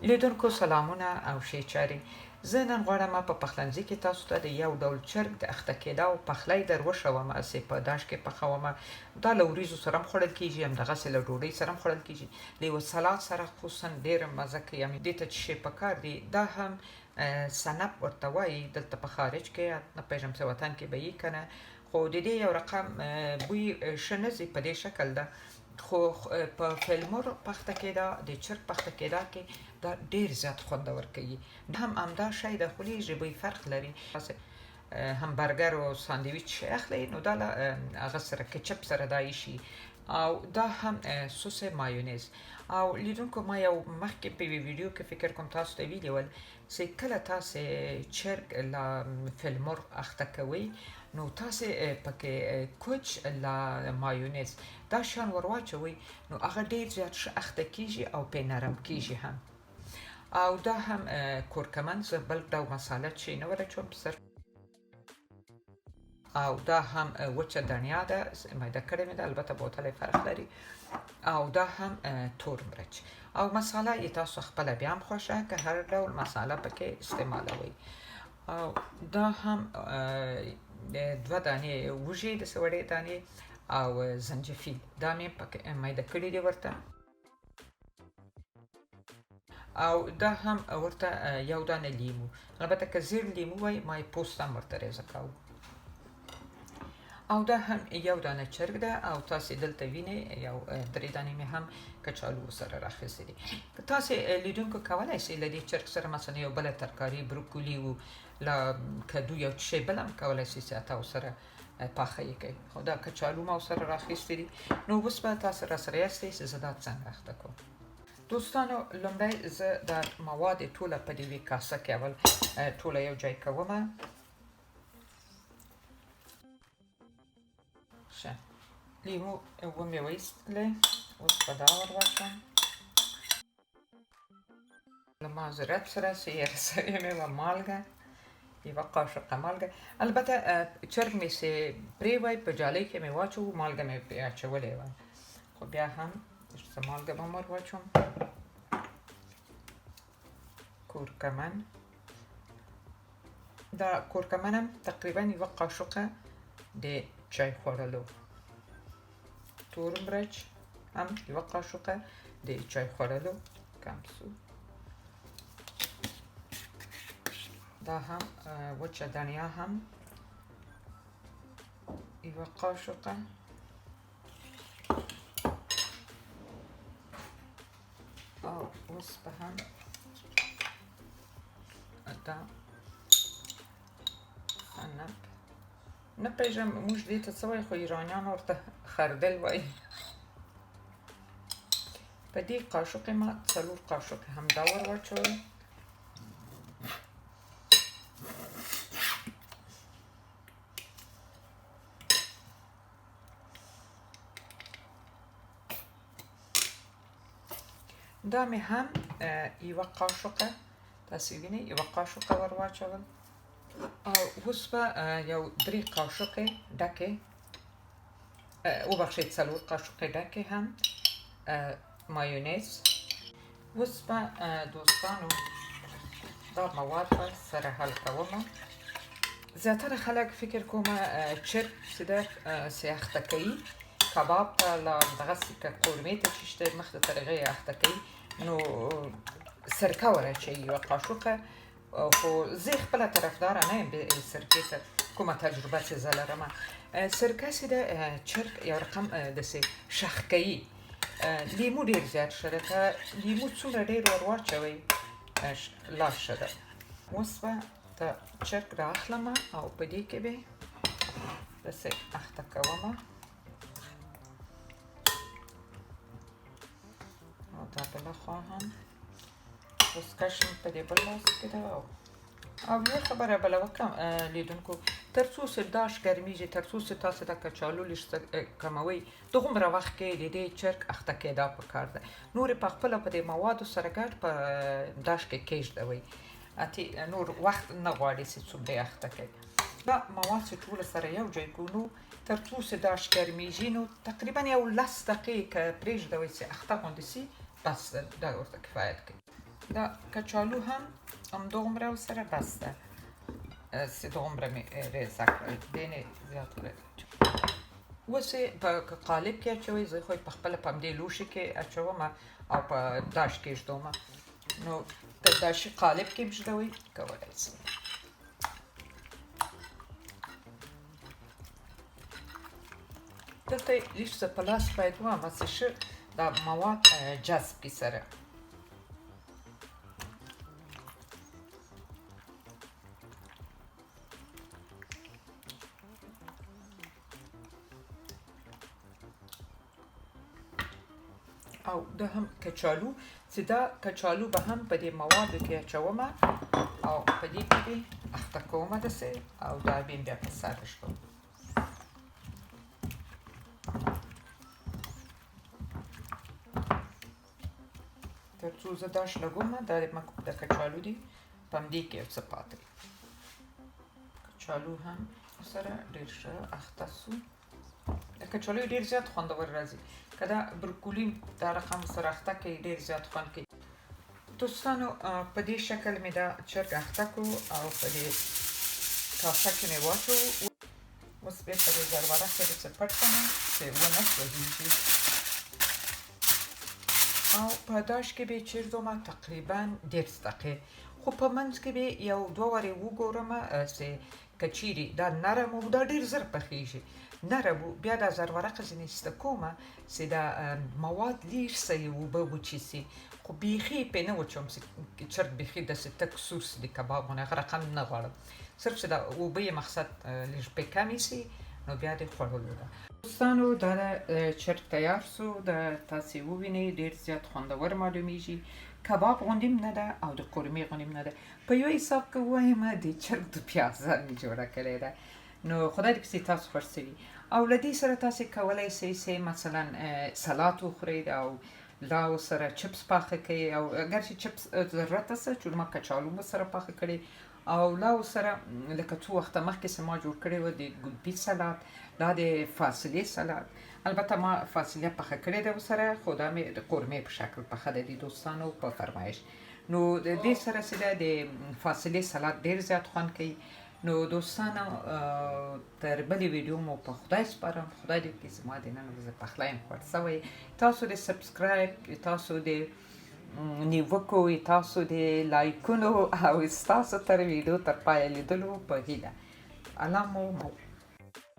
لیدونکو سلامونه او ښې چارې. زه نن غواړم په پخلنځي کې تاسو ته د یو ډول چرګ د اخته کېدا او پخلی در وښوم. هسې په داش کې پخومه. دا له وریځو سره هم خوړل کېږي، همدغسې له ډوډۍ سره هم خوړل کېږي. د یوه سلاد سره خصوصا ډېره مزه کوي. دې ته چې شی پکار دي، دا هم سنپ ورته وایي دلته په خارج کې، نه پوهېږم چې وطن کې به یې که نه، خو د دې یو رقم بوی ښه نه ځي، په دې شکل ده. خو په فلمور پخته کېدا، د چرګ پخته کېدا کې دا ډیر زیات خوندور کوي. هم همدا شی د خولې ژبې فرق لري. همبرګر او ساندویچ اخلي، نو دا هغه سره کچپ سره دا شي، او دا هم سس مایونیز. او لیدونکو، ما یو مخکې په ویډیو کې فکر کوم تاسو ته ویلي ول چې کله تاسو چرګ لا فلمور اخته کوئ، نو تاسو پکې کوچ لا مایونیز دا شان ور واچوئ، نو هغه ډیر زیات ښه اخته کیږي او په نرم کیږي هم. او دا هم کورکمن، زه بل ډول مساله چې نه ورچوم سر. او دا هم وچه دنیا ده، میده کړې مې ده، البته بوتل فرق لري. او دا هم تور مرچ. او مساله یې تاسو خپل بیا هم خوښه که هر ډول مساله پکې استعمالوي. او دا هم 2 دانې وږې د سوړې دانې او زنجفیل، دا مې پکې میده کړې دي ورته. او دا هم ورته 1 دانه لیمو، البته که زیر لیمو وای ما یې پوست هم ورته ریزه کوو. او دا هم 1 دانه چرګ ده، او تاسو دلته وینئ 3 دانې مې هم کچالو سره راخیستې دي. که تاسو لیدونکو کولی شئ له دې چرګ سره مثلا یو بله ترکاري، بروکولي و له کدو یو شی بل هم کولی شئ چې تاسو سره پاخه یې کوئ. خو دا کچالو ما سره راخیستې دي. نو اوس به تاسو راسره یاستئ چې زه دا څنګه اخته کوم. دوستانو، لومړی زه دا مواد ټوله په دې یوې کاسه کې اول ټوله یو ځای کومه. ښه، لیمو ومې وایستلی، اوس به دا ور واچوم. له معذرت سره چې رسوي مې وه مالګه، 1 قاشقه مالګه. البته چرګ مې چې پرېوی په جالۍ کې مې واچوو، مالګه مې پرې اچولې وه، خو بیا هم څه مالګه به هم ور واچوم. کورکمن، دا کورکمن هم تقریبا 1 قاشقه د چای خوړلو. تور مرچ هم 1 قاشقه د چای خوړلو کم سو. دا هم وچه دنیا هم 1 قاشقه. او اوس به هم دا سنپ، نه پوهېږم موږ دې ته څه وایي، خو ایرانیان ورته خردل وایي. په دې قاشقې ما 4 قاشقې هم دا ور واچول. دا مې هم 1 قاشقه، تاسو وینئ 1 قاشقه ور واچول. او اوس به یو 3 قاشقې ډکې، وبخښئ 4 قاشقې ډکې هم مایونیز. اوس به دوستانو دا مواد به سره حل کومه. زیاتره خلک فکر کومه چرګ چې ده چې اخته کوي کباب ته، لا دغسې که قورمې ته چې شته مخ د طریقې اخته کوي، نو سرکه ور اچوي 1 قاشقه. خو زه خپله طرفداره نه یم د سرکې ته، کومه تجربه چې زه لرمه. سرکه چې ده چرګ یو رقم داسې شخ کوي. لیمو ډېر زیات ښه ده، که لیمو څومره ډېر ور واچوئ لا ښه ده. اوس به د چرګ رااخلمه او په دې کې به داسې اخته کومه. او دا بله خوا هم اوس کشم په دې بل لاس کې ده. او یوه خبره بله وکړم لیدونکو، تر څو چې داش ګرمیږي، تر څو چې تاسو د کچالو لږ کموئ، دغومره وخت کې د دې چرګ اخته کېدا پکار ده. نور په خپله په دې موادو سره ګډ په داش کې کېږدوئ، نور وخت نه غواړي چې څوک دې اخته کوي. دا مواد چې ټوله سره یو ځای کړو، نو تر څو چې داش ګرمیږي، نو تقریبا یو 10 دقیقې که پرېږدوئ چې اخته غوندې سي، بس دا ورته کفایت کوي. دا کچالو هم همدومره ورسره بس ده چې دومره مې ریزه کړل دینې زیات ریزه اوس یې په قالب کې اچوئ زه خو یې په خپله په همدې لوښي کې اچوم او په داش کې ږدوم نو د داشي قالب کې هم ږدوئ کولی شئ دلته یې لږ څه په لاس باید واخلم چې ښه دا مواد جذب کړي سره او دا هم کچالو چې دا کچالو به هم په دې موادو کې اچوم او په دې کې به اخته کوم داسې او دا به بیا په سر ږدم تر څو زه داش لګوم دا د کچالو دي په همدې کې یو څه پاتې کچالو هم سره ډېر ښه اخته سو د کچالو ډېر زیات خوندور راځي که دا برکولي دا رقم سره اخته کوي ډېر زیات خوند کوي دوستانو په دې شکل مې دا چرګ اخته کړو او په دې کاسه کې مې واچوو اوس بیا په دې زروره کې څه پټ کړم چې ونه سوځېږي او په داش کې به یې چیرځوم تقریبا 10 دقیقې خو په منځ کې به یو دوه وارې وګورم چې که چیرې دا نرم و دا ډېر زر پخېږي نرم و بیا دا زرورقه ځینې ایسته کومه چې دا مواد لږ څه یې اوبه وچیسي خو بیخي پرې نه وچوم چې چرګ بیخي داسې تک سور سي د کباب غوندې هغه رقم نه غواړم صرف چې دا اوبه یې مقصد لږ پرې کمې سي نو بیا د خوړلو ده دوستانو دا چرګ تیار سو د تاسې ووینئ ډېر زیات خوندور معلومیږي کباب غوندې هم نه ده او د قورمې غوندې هم نه ده په یو حساب که ووایم د چرګ د پیازه مې جوړه کړې ده نو خدای دې پسې تاسو خوښ شوي او له دې سره تاسې کولی شئ چې مثلا سلات وخورئ او لاو سره چپس پاخه کوي او اگر چې چپس ضرورت هسته چې ما کچالو مو سره پاخه کړي او لاو سره لکه څو وخته مخکې چې ما جوړ کړی و د ګلبي سلات دا د فاصلې سلات البته ما فاصله پخه کړې ده ورسره خو دا مې د قورمې په شکل پخه ده د دوستانو په فرمایش نو د دې سره چې ده د فاصلې سلات ډېر زیات خوند کوي نو دوستانو تر بلې ویډیو مو په خدای سپارم خدای دې وکړي زما د نن ورځې پخلی م خوښ شوی تاسو د سبسکرایب تاسو د نیوکو تاسو د لایکونو او ستاسو تر ویډیو تر پایه لیدلو په هیله الله مو